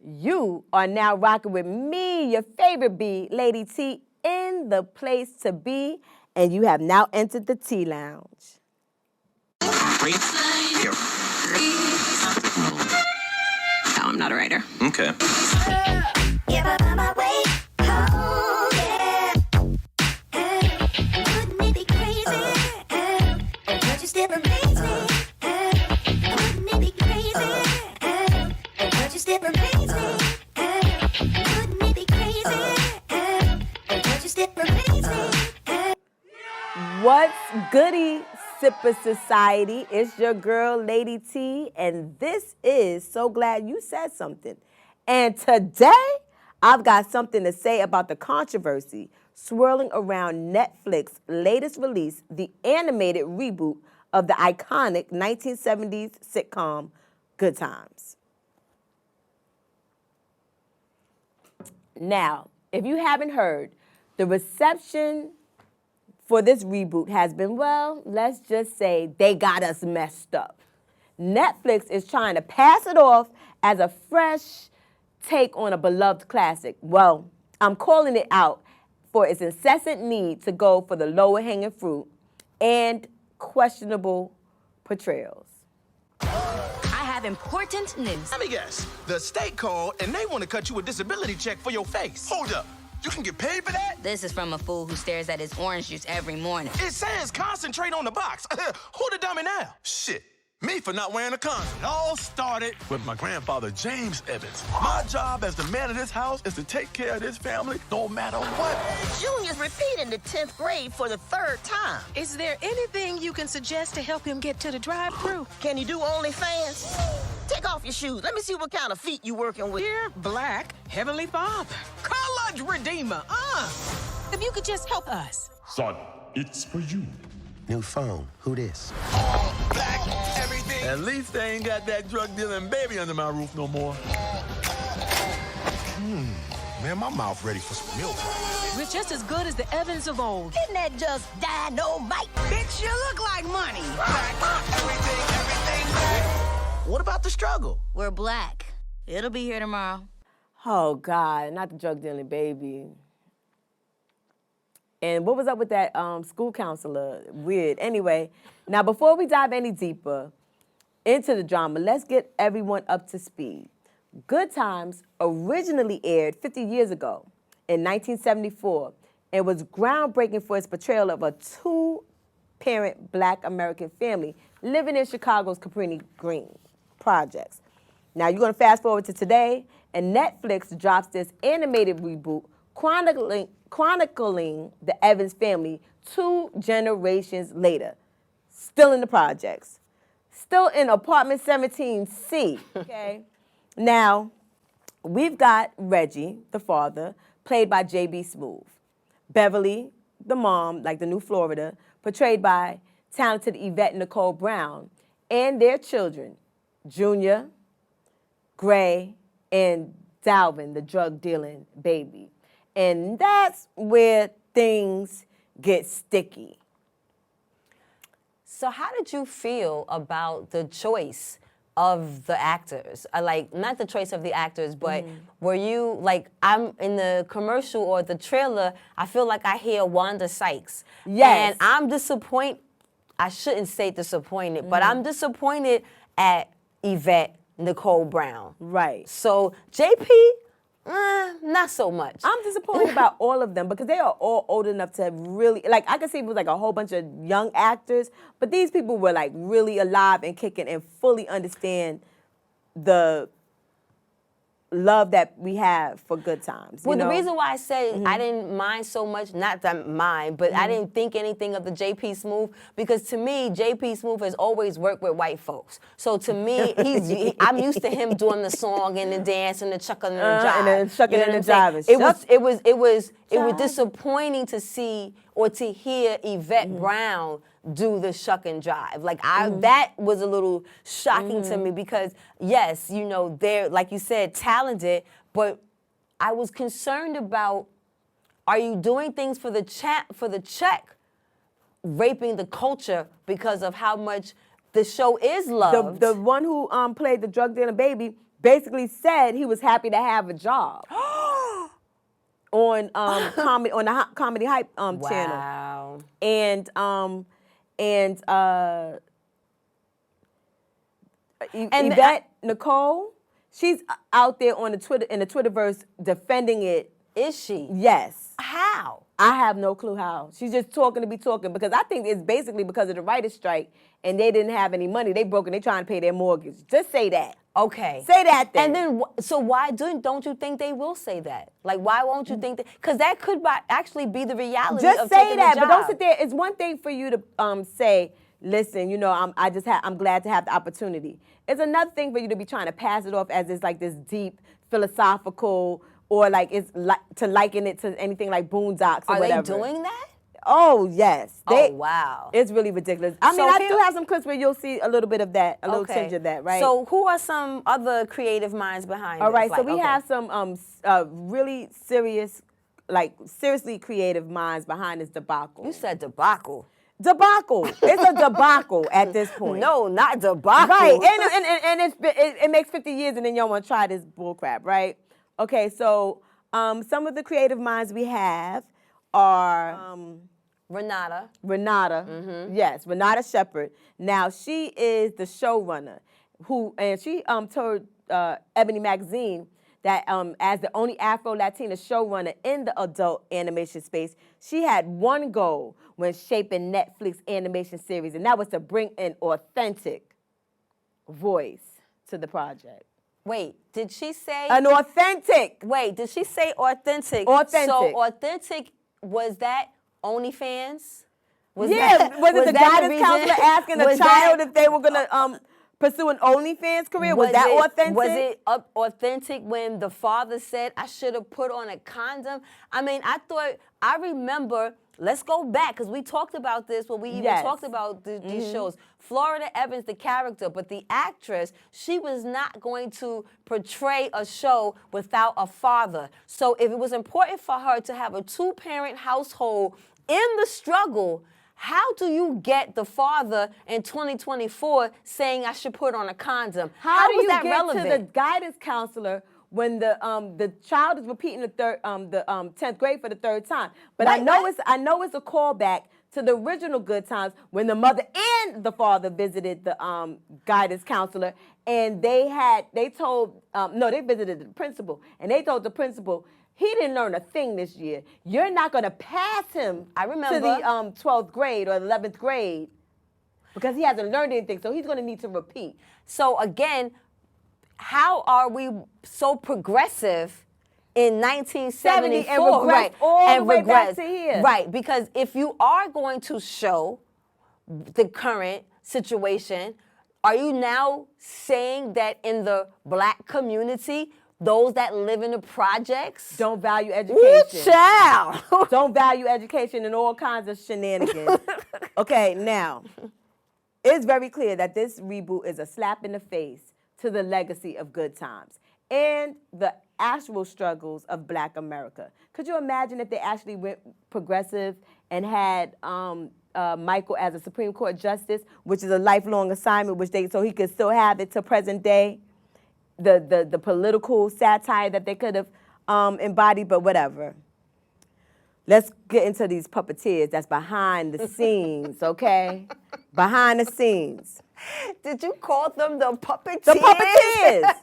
You are now rocking with me, your favorite bee, Lady T, in the place to be, and you have now entered the Tea Lounge. No, I'm not a writer. Okay. What's goody, Sipper Society? It's your girl, Lady T, and this is So Glad You Said Something. And today, I've got something to say about the controversy swirling around Netflix's latest release, the animated reboot of the iconic 1970s sitcom, Good Times. Now, if you haven't heard, the reception for this reboot has been, well, let's just say they got us messed up. Netflix is trying to pass it off as a fresh take on a beloved classic. Well, I'm calling it out for its incessant need to go for the lower hanging fruit and questionable portrayals. I have important news. Let me guess. The state called and they want to cut you a disability check for your face. Hold up. You can get paid for that? This is from a fool who stares at his orange juice every morning. It says concentrate on the box. Who the dummy now? Shit. Me for not wearing a condom. It all started with my grandfather, James Evans. My job as the man of this house is to take care of this family no matter what. Junior's repeating the 10th grade for the 3rd time. Is there anything you can suggest to help him get to the drive-thru? Can you do OnlyFans? Take off your shoes. Let me see what kind of feet you working with. Dear Black Heavenly Father, College Redeemer, if you could just help us. Son, it's for you. New phone. Who this? All black, everything. At least they ain't got that drug dealing baby under my roof no more. Man, my mouth ready for some milk. We're just as good as the Evans of old. Isn't that just dynamite? Bitch, you look like money. Everything black. What about the struggle? We're black. It'll be here tomorrow. Oh, God, not the drug dealing baby. And what was up with that school counselor? Weird. Anyway, now before we dive any deeper into the drama, let's get everyone up to speed. Good Times originally aired 50 years ago in 1974 and was groundbreaking for its portrayal of a two-parent Black American family living in Chicago's Cabrini Green projects. Now you're going to fast forward to today, and Netflix drops this animated reboot chronicling the Evans family 2 generations later, still in the projects, still in apartment 17C, okay? Now, we've got Reggie, the father, played by J.B. Smoove. Beverly, the mom, like the new Florida, portrayed by talented Yvette Nicole Brown, and their children, Junior, Gray, and Dalvin, the drug-dealing baby. And that's where things get sticky. So how did you feel about the choice of the actors? Like, not the choice of the actors, but were you, like, I'm in the commercial or the trailer, I feel like I hear Wanda Sykes. Yes. And I'm disappointed, I shouldn't say disappointed, but I'm disappointed at Yvette Nicole Brown. Right. So JP, not so much. I'm disappointed about all of them because they are all old enough to really, like, I could see it was like a whole bunch of young actors, but these people were like really alive and kicking and fully understand the love that we have for Good Times. Well, the reason why I say I didn't mind so much, not that mind, but I didn't think anything of the J.P. Smoove, because to me, J.P. Smoove has always worked with white folks. So to me, I'm used to him doing the song and the dance and the chucking and the jive. And the chucking and the jive. It was disappointing to see or to hear Yvette Brown do the shuck and jive. Like, that was a little shocking to me because, yes, you know, they're, like you said, talented, but I was concerned about, are you doing things for the check, raping the culture because of how much the show is loved? The one who played the drug dealer baby basically said he was happy to have a job on comedy on the Comedy Hype channel. Wow. And Yvette Nicole, she's out there on the Twitter in the Twitterverse defending it. Is she? Yes. How? I have no clue how. She's just talking to be talking because I think it's basically because of the writer's strike and they didn't have any money. They broke and they trying to pay their mortgage. Just say that. Okay. Say that then. And then, so why don't you think they will say that? Like, why won't you think that? Because that could actually be the reality just of say taking that, the but job. don't sit there. It's one thing for you to say, listen, you know, I'm glad to have the opportunity. It's another thing for you to be trying to pass it off as it's like this deep philosophical, or like it's like to liken it to anything like Boondocks or whatever. Are they doing that? Oh yes. Oh wow. It's really ridiculous. I mean, I do have some clips where you'll see a little bit of that, a little tinge of that, right? So who are some other creative minds behind All this? right, so we have some really serious, like seriously creative minds behind this debacle. You said debacle. Debacle. It's a debacle at this point. No, not debacle. Right, and it makes 50 years and then y'all want to try this bullcrap, right? Okay, so some of the creative minds we have are Renata. Yes, Renata Shepherd. Now she is the showrunner and she told Ebony Magazine that as the only Afro-Latina showrunner in the adult animation space, she had one goal when shaping Netflix animation series, and that was to bring an authentic voice to the project. Wait, did she say an authentic? Wait, did she say authentic? Authentic. So authentic, was that OnlyFans? Was it the guidance counselor asking a child if they were gonna pursue an OnFans career? Was that authentic? Was it authentic when the father said, I should have put on a condom? I mean, I remember, let's go back, because we talked about this when we even talked about these shows. Florida Evans, the character, but the actress, she was not going to portray a show without a father. So if it was important for her to have a two-parent household in the struggle, how do you get the father in 2024 saying I should put on a condom? How do was you that get relevant? to the guidance counselor when the child is repeating the 10th grade for the third time? But I know it's a callback to the original Good Times when the mother and the father visited the guidance counselor, and they visited the principal, and they told the principal, he didn't learn a thing this year. You're not going to pass him to the 12th grade or 11th grade because he hasn't learned anything, so he's going to need to repeat. So again, how are we so progressive in 1974 and regress all the way back to here? Right, because if you are going to show the current situation, are you now saying that in the black community, those that live in the projects don't value education? Ooh, child. Don't value education and all kinds of shenanigans. Okay, now, it's very clear that this reboot is a slap in the face to the legacy of Good Times and the actual struggles of Black America. Could you imagine if they actually went progressive and had Michael as a Supreme Court justice, which is a lifelong assignment, so he could still have it to present day? The political satire that they could have embodied, but whatever. Let's get into these puppeteers that's behind the scenes, okay? Behind the scenes. Did you call them the puppeteers? The puppeteers.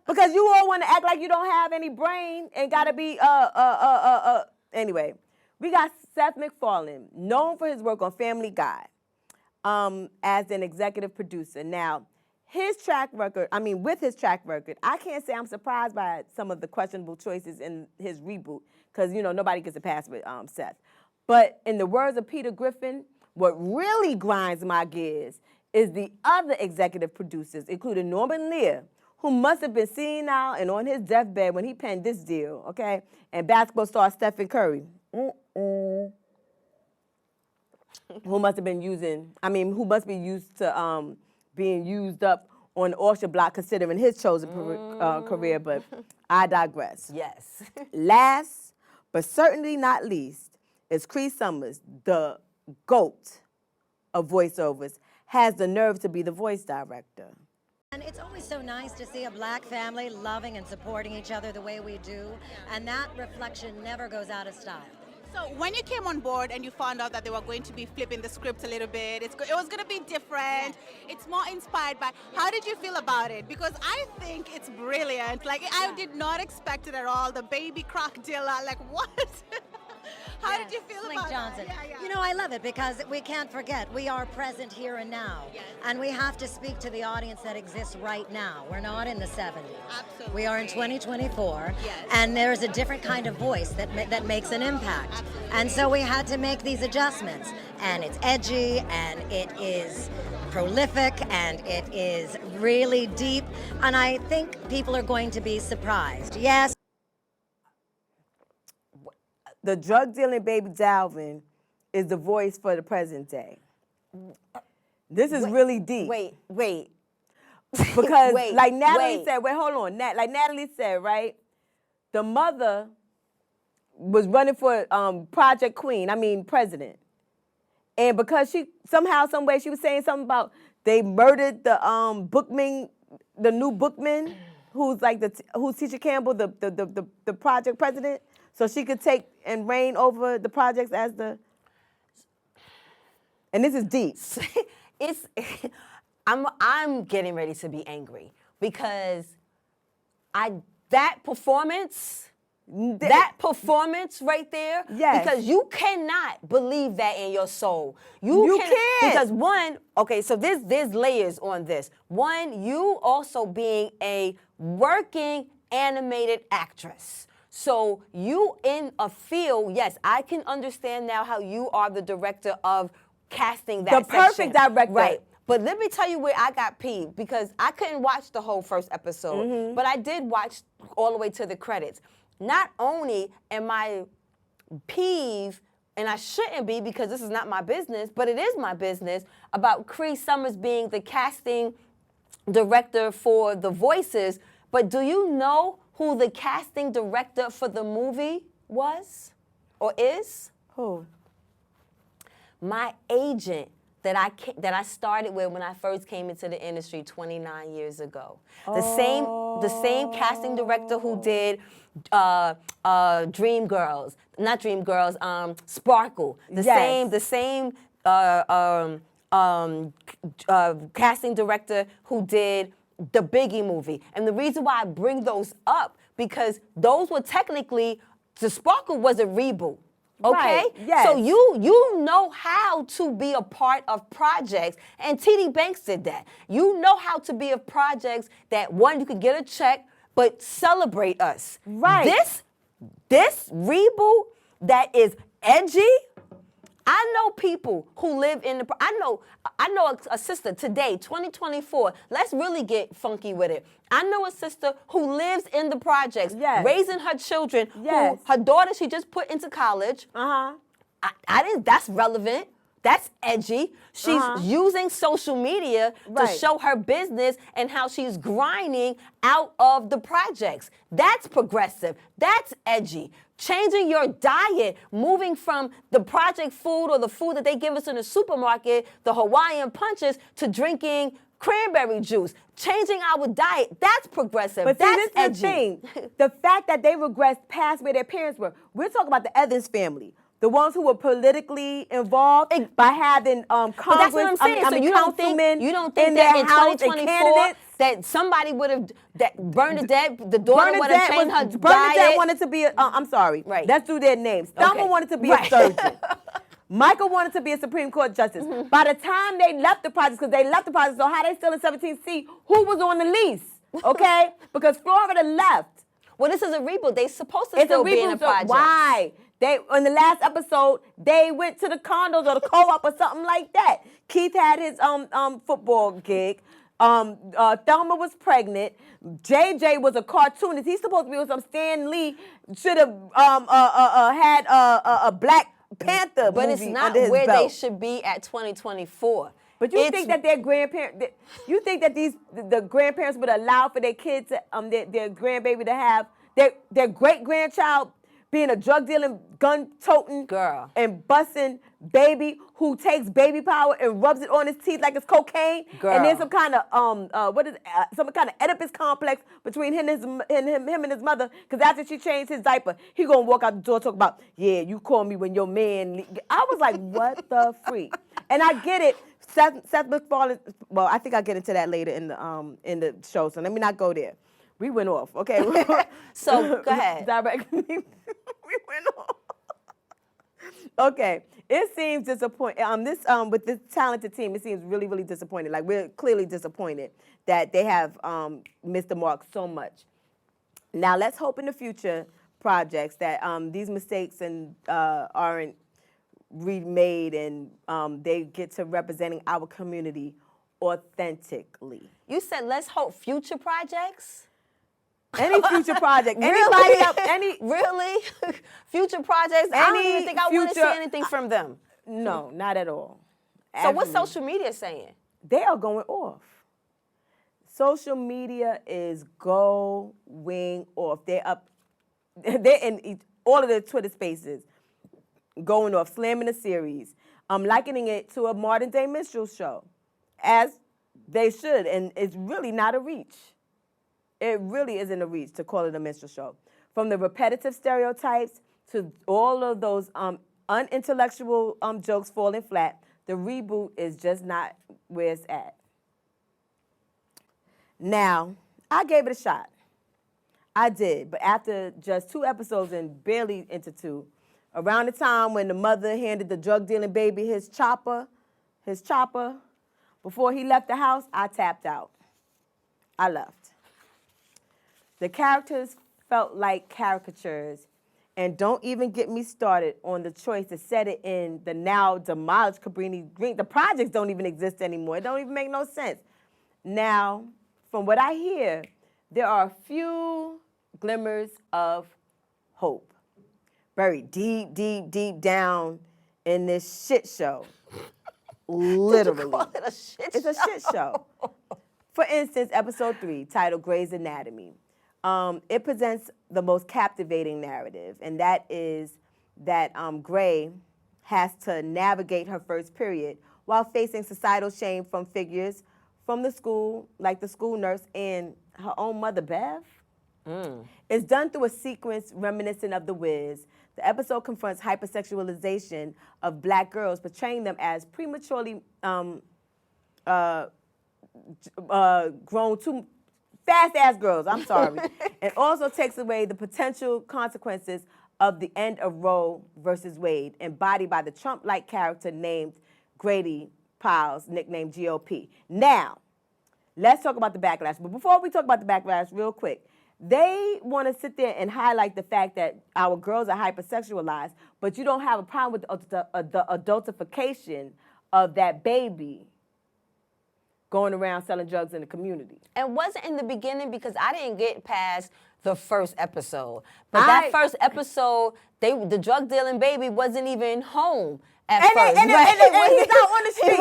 Because you all want to act like you don't have any brain and gotta be Anyway, we got Seth MacFarlane, known for his work on Family Guy, as an executive producer. Now, with his track record, I can't say I'm surprised by some of the questionable choices in his reboot, because, nobody gets a pass with Seth. But in the words of Peter Griffin, what really grinds my gears is the other executive producers, including Norman Lear, who must have been senile and on his deathbed when he penned this deal, okay? And basketball star Stephen Curry, who must be used to being used up on the auction block considering his chosen career, but I digress. Yes. Last, but certainly not least, is Cree Summers, the GOAT of voiceovers, has the nerve to be the voice director. And it's always so nice to see a black family loving and supporting each other the way we do, and that reflection never goes out of style. So when you came on board and you found out that they were going to be flipping the script a little bit, it was going to be different, it's more inspired by, how did you feel about it? Because I think it's brilliant. Like, I did not expect it at all. The baby crocodile, like, what? How did you feel Slink about Johnson. that? Yeah. You know, I love it because we can't forget we are present here and now. Yes. And we have to speak to the audience that exists right now. We're not in the 70s. Absolutely. We are in 2024. Yes. And there's a different kind of voice that makes an impact. Absolutely. And so we had to make these adjustments. And it's edgy and it is prolific and it is really deep. And I think people are going to be surprised. Yes. The drug dealing baby Dalvin is the voice for the present day. This is really deep. Wait. Because like Natalie wait. said, hold on. Like Natalie said, right? The mother was running for Project Queen, president. And because she, somehow, some way, she was saying something about they murdered the bookman, the new bookman, who's like who's Tisha Campbell, the project president, so she could take and reign over the projects as the. And this is deep. I'm getting ready to be angry because that performance right there, yes. Because you cannot believe that in your soul. You can't. Because one, okay, so there's layers on this. One, you also being a working animated actress. So you in a field, yes, I can understand now how you are the director of casting that The perfect director. Right. But let me tell you where I got peeved, because I couldn't watch the whole first episode, but I did watch all the way to the credits. Not only am I peeved, and I shouldn't be because this is not my business, but it is my business, about Cree Summers being the casting director for the voices, but do you know who the casting director for the movie was or is? Who? My agent that I started with when I first came into the industry 29 years ago. The same casting director who did Dreamgirls, not Dreamgirls, Sparkle. The same casting director who did the Biggie movie. And the reason why I bring those up, because those were technically, the Sparkle was a reboot. Okay? Right, yes. So you know how to be a part of projects, and TD Banks did that. You know how to be a projects that, one, you can get a check, but celebrate us. Right. This reboot that is edgy, I know people who live in I know a sister today, 2024. Let's really get funky with it. I know a sister who lives in the projects, raising her children. Yes. Who, her daughter, she just put into college. That's relevant. That's edgy. She's using social media to show her business and how she's grinding out of the projects. That's progressive. That's edgy. Changing your diet, moving from the project food or the food that they give us in the supermarket, the Hawaiian punches, to drinking cranberry juice. Changing our diet, that's progressive. But that's see, this edgy. is the thing. The fact that they regressed past where their parents were. We're talking about the Evans family. The ones who were politically involved by having Congress, But that's what I'm saying. So you don't think in that their in house 2024 that somebody would have Bernadette, the daughter would have changed her diet? Bernadette wanted to be I'm sorry. Right. Let's do their names. Thelma wanted to be a surgeon. Michael wanted to be a Supreme Court justice. By the time they left the project, because they left the project, so how they still in 17C, who was on the lease? Okay? Because Florida left. Well, this is a reboot. They're supposed to still be in the project. Why? They, in the last episode, they went to the condos or the co-op or something like that. Keith had his football gig. Thelma was pregnant. JJ was a cartoonist. He's supposed to be with some Stan Lee. Should have had a Black Panther but movie it's not under his where belt. they should be at 2024. But you think that their grandparents, you think that the grandparents would allow for their kids, their grandbaby to have their great grandchild being a drug dealing, gun toting girl and busting baby who takes baby power and rubs it on his teeth like it's cocaine. Girl. And there's some kind of some kind of Oedipus complex between him and his mother. Because after she changed his diaper, he gonna walk out the door talk about, yeah, you call me when your man. I was like, what the freak? And I get it. Seth MacFarlane. Well, I think I'll get into that later in the show. So let me not go there. We went off, okay? So go ahead. We went off. Okay, it seems disappointing. With this talented team, it seems really, really disappointing. Like we're clearly disappointed that they have missed the mark so much. Now let's hope in the future projects that these mistakes aren't remade and they get to representing our community authentically. You said let's hope future projects? Any future project. Really? Anybody Really? Future projects? I don't even think I want to see anything from them. No, not at all. So what's social media saying? They are going off. Social media is going off. They're in all of the Twitter spaces going off, slamming the series. I'm likening it to a modern day minstrel show, as they should, and it's really not a reach. It really isn't a reach to call it a minstrel show. From the repetitive stereotypes to all of those unintellectual jokes falling flat, the reboot is just not where it's at. Now, I gave it a shot. I did, but after just 2 episodes and barely into 2, around the time when the mother handed the drug-dealing baby his chopper, before he left the house, I tapped out. I left. The characters felt like caricatures, and don't even get me started on the choice to set it in the now demolished Cabrini Green. The projects don't even exist anymore. It don't even make no sense. Now, from what I hear, there are a few glimmers of hope buried deep, deep, deep down in this shit show. Literally. Did you call it a shit It's a shit show. For instance, episode 3, titled Grey's Anatomy. It presents the most captivating narrative, and that is that Grey has to navigate her first period while facing societal shame from figures from the school, like the school nurse and her own mother, Bev. It's done through a sequence reminiscent of The Wiz. The episode confronts hypersexualization of black girls, portraying them as prematurely grown too fast-ass girls, I'm sorry. And also takes away the potential consequences of the end of Roe versus Wade, embodied by the Trump-like character named Grady Piles, nicknamed GOP. Now, let's talk about the backlash. But before we talk about the backlash, real quick, they want to sit there and highlight the fact that our girls are hypersexualized, but you don't have a problem with the adultification of that baby going around selling drugs in the community. And wasn't in the beginning, because I didn't get past the first episode. But that first episode, the drug dealing baby wasn't even home at first. And he's out on the street.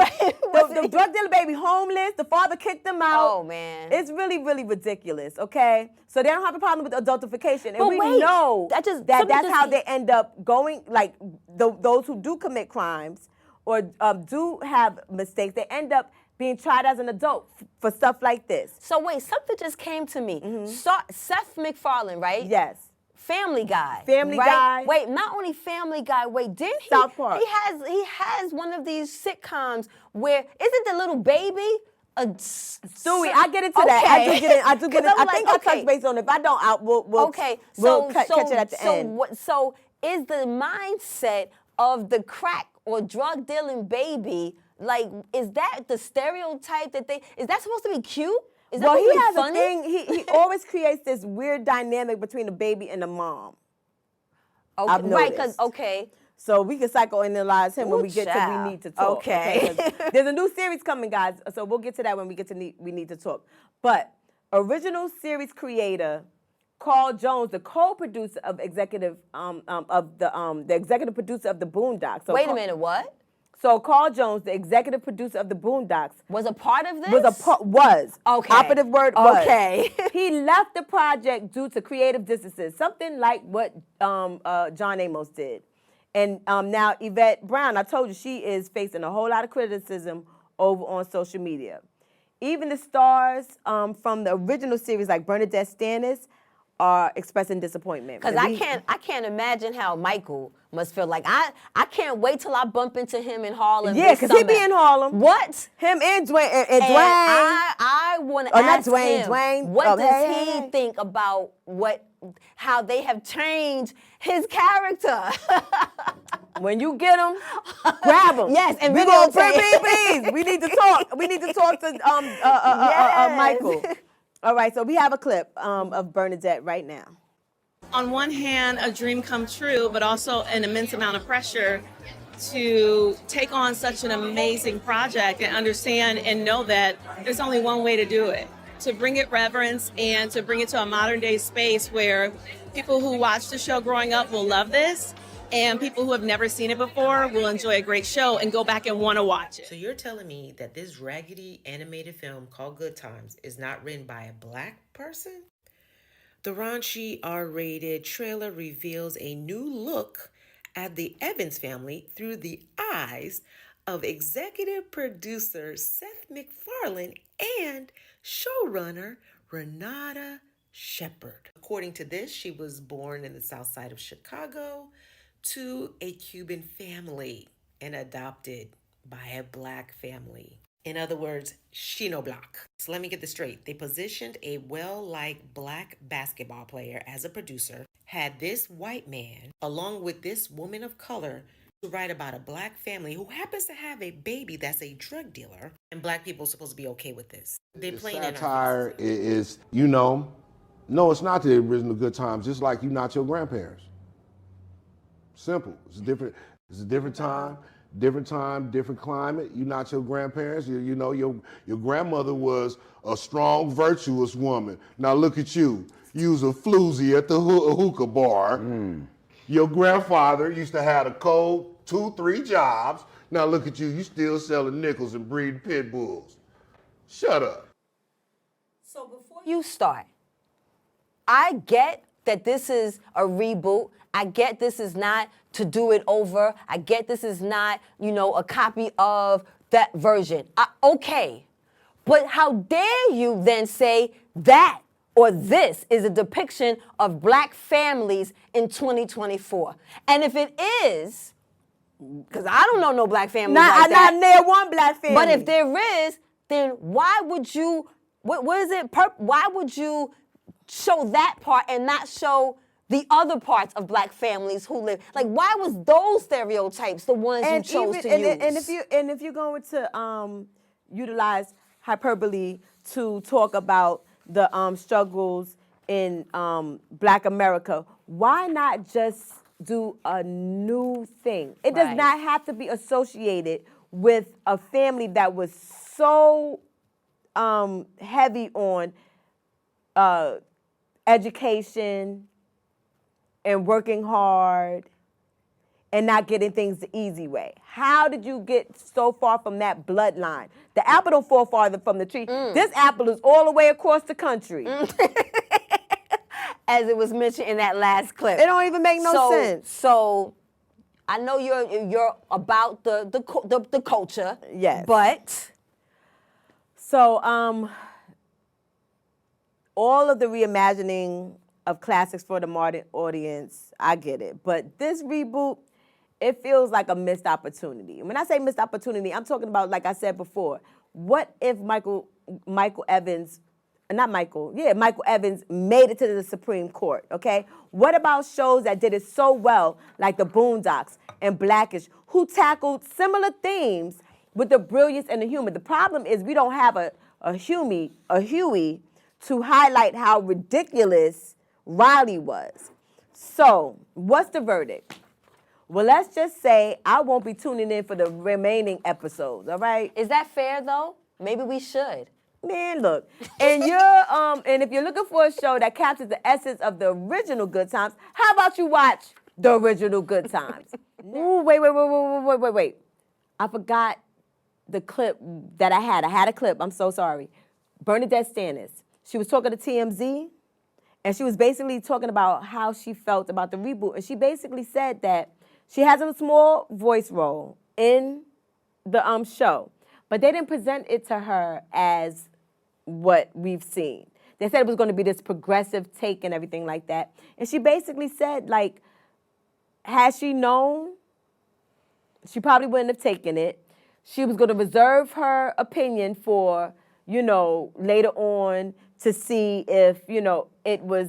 The drug dealer baby homeless. The father kicked him out. Oh, man. It's really, really ridiculous, okay? So they don't have a problem with adultification. And but we wait, know that's how they they end up going, like those who do commit crimes or do have mistakes, they end up being tried as an adult for stuff like this. So wait, something just came to me. Seth MacFarlane, right? Yes. Family Guy. Family right? Guy. Wait, not only Family Guy. Wait, didn't he? South Park. He has one of these sitcoms where isn't the little baby a Stewie? I get into that. I do get it. I think I'll touch base on it. If I don't, we'll catch it at the end. So is the mindset of the crack or drug dealing baby, like, is that the stereotype that is that supposed to be cute? Is that he has funny? a thing. He always creates this weird dynamic between the baby and the mom. Okay, I've right, because, So we can psychoanalyze him when we get to We Need to Talk. Okay. There's a new series coming, guys, so we'll get to that when we get to We Need to Talk. But original series creator Carl Jones, the co-producer of the executive producer of the Boondocks. So wait a minute, what? So Carl Jones, the executive producer of the Boondocks, Was a part of this? Was. Okay. Operative word was. Okay. He left the project due to creative differences, something like what John Amos did. And now Yvette Brown, I told you, she is facing a whole lot of criticism over on social media. Even the stars from the original series, like Bernadette Stannis, are expressing disappointment. Because I can't imagine how Michael must feel. Like I can't wait till I bump into him in Harlem. Yeah, because he be in Harlem. What? Him and Dwayne. And Dwayne. I want to ask not Dwayne, him, Dwayne. what does he think about how they have changed his character? When you get him, grab him. Yes, and we gonna videotape. please. We need to talk. We need to talk to Michael. All right, so we have a clip of Bernadette right now. On one hand, a dream come true, but also an immense amount of pressure to take on such an amazing project and understand and know that there's only one way to do it. To bring it reverence and to bring it to a modern day space where people who watched the show growing up will love this, and people who have never seen it before will enjoy a great show and go back and want to watch it. So you're telling me that this raggedy animated film called Good Times is not written by a black person? The raunchy R-rated trailer reveals a new look at the Evans family through the eyes of executive producer Seth MacFarlane and showrunner Renata Shepard. According to this, she was born in the south side of Chicago to a Cuban family and adopted by a black family. In other words, she no black. So let me get this straight. They positioned a well-liked black basketball player as a producer, had this white man, along with this woman of color, to write about a black family who happens to have a baby that's a drug dealer, and black people are supposed to be okay with this. They play in satire is, no, it's not the original Good Times, just like you're not your grandparents. Simple. It's a different time, different climate. You're not your grandparents. Your grandmother was a strong, virtuous woman. Now look at you. You was a floozy at the hookah bar. Your grandfather used to have a cold 2-3 jobs. Now look at you. You still selling nickels and breeding pit bulls. Shut up. So before you start, I get that this is a reboot. I get this is not to do it over. I get this is not, a copy of that version. Okay. But how dare you then say that or this is a depiction of black families in 2024? And if it is, because I don't know no black families like that. Not near one black family. But if there is, then why would you, why would you show that part and not show the other parts of black families who live? Like, why was those stereotypes the ones you chose to use? And if you're going to utilize hyperbole to talk about the struggles in Black America, why not just do a new thing? It does not have to be associated with a family that was so heavy on education and working hard and not getting things the easy way. How did you get so far from that bloodline? The apple don't fall farther from the tree. This apple is all the way across the country. As it was mentioned in that last clip. It don't even make no sense. So I know you're about the culture. Yes. But so all of the reimagining of classics for the modern audience, I get it. But this reboot, it feels like a missed opportunity. When I say missed opportunity, I'm talking about, like I said before, what if Michael Evans made it to the Supreme Court, okay? What about shows that did it so well, like The Boondocks and Blackish, who tackled similar themes with the brilliance and the humor? The problem is we don't have a Huey to highlight how ridiculous Riley was. So, what's the verdict? Well, let's just say I won't be tuning in for the remaining episodes, all right? Is that fair, though? Maybe we should. Man, look, and and if you're looking for a show that captures the essence of the original Good Times, how about you watch the original Good Times? Ooh, wait. I forgot the clip that I had. I had a clip. I'm so sorry. Bernadette Stannis. She was talking to TMZ, and she was basically talking about how she felt about the reboot. And she basically said that she has a small voice role in the show, but they didn't present it to her as what we've seen. They said it was going to be this progressive take and everything like that. And she basically said, like, had she known, she probably wouldn't have taken it. She was going to reserve her opinion for, later on to see if, it was,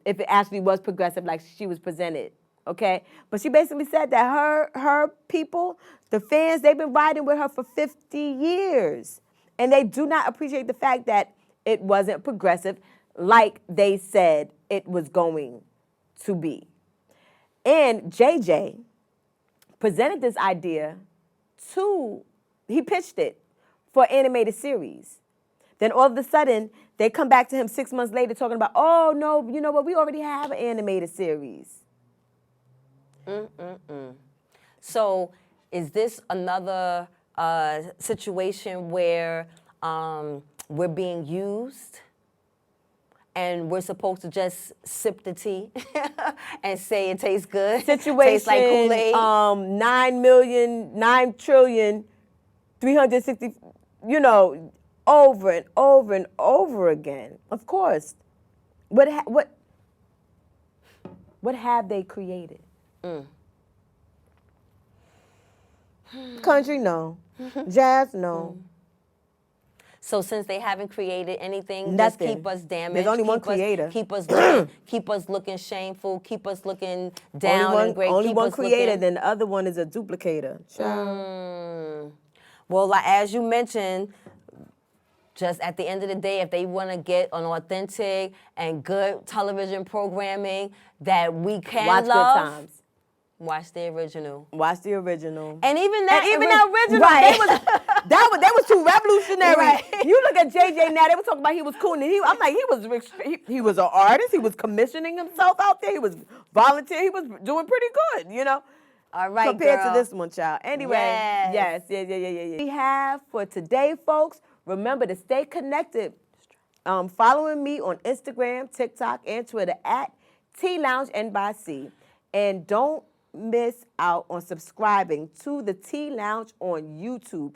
if it actually was progressive like she was presented, okay? But she basically said that her people, the fans, they've been riding with her for 50 years. And they do not appreciate the fact that it wasn't progressive like they said it was going to be. And JJ presented this idea he pitched it for an animated series. Then all of a sudden, they come back to him 6 months later talking about, oh, no, you know what, we already have an animated series. So is this another situation where we're being used and we're supposed to just sip the tea and say it tastes good? Situation, tastes like Kool-Aid? 9,360, over and over and over again. Of course. What have they created? Country, no. Jazz, no. So since they haven't created anything, Nothing. just keep us damaged. There's only one creator. Keep us looking shameful. Keep us looking down and great. Only keep one us creator, looking, then the other one is a duplicator. Well, like, as you mentioned, just at the end of the day, if they want to get an authentic and good television programming that we can Watch love, Good Times. Watch the original. Watch the original. And even that original, right. they was too revolutionary. Right. You look at JJ now, they were talking about he was cool. And I'm like, he was an artist. He was commissioning himself out there. He was volunteering. He was doing pretty good, All right, compared girl. to this one, child. Anyway, yes. We have for today, folks, remember to stay connected. Following me on Instagram, TikTok, and Twitter at TLoungeNYC. And don't miss out on subscribing to the T Lounge on YouTube.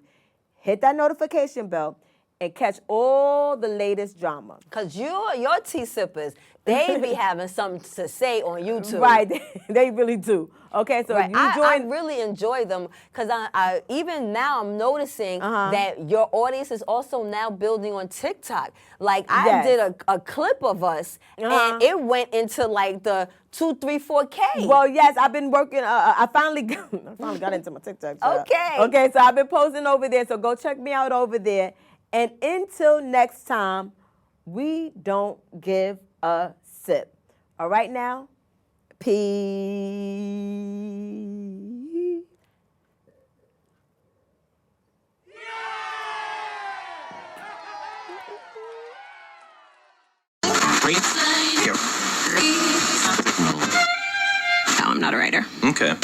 Hit that notification bell and catch all the latest drama. Because your tea sippers, they be having something to say on YouTube. Right, they really do. Okay, so right. you join. I really enjoy them because I even now I'm noticing that your audience is also now building on TikTok. Like I did a clip of us and it went into like the 2, 3, 4K. Well, yes, I've been working. I finally got into my TikTok. Okay, so I've been posting over there. So go check me out over there. And until next time, we don't give a sip. All right now, peace. No, I'm not a writer. Okay.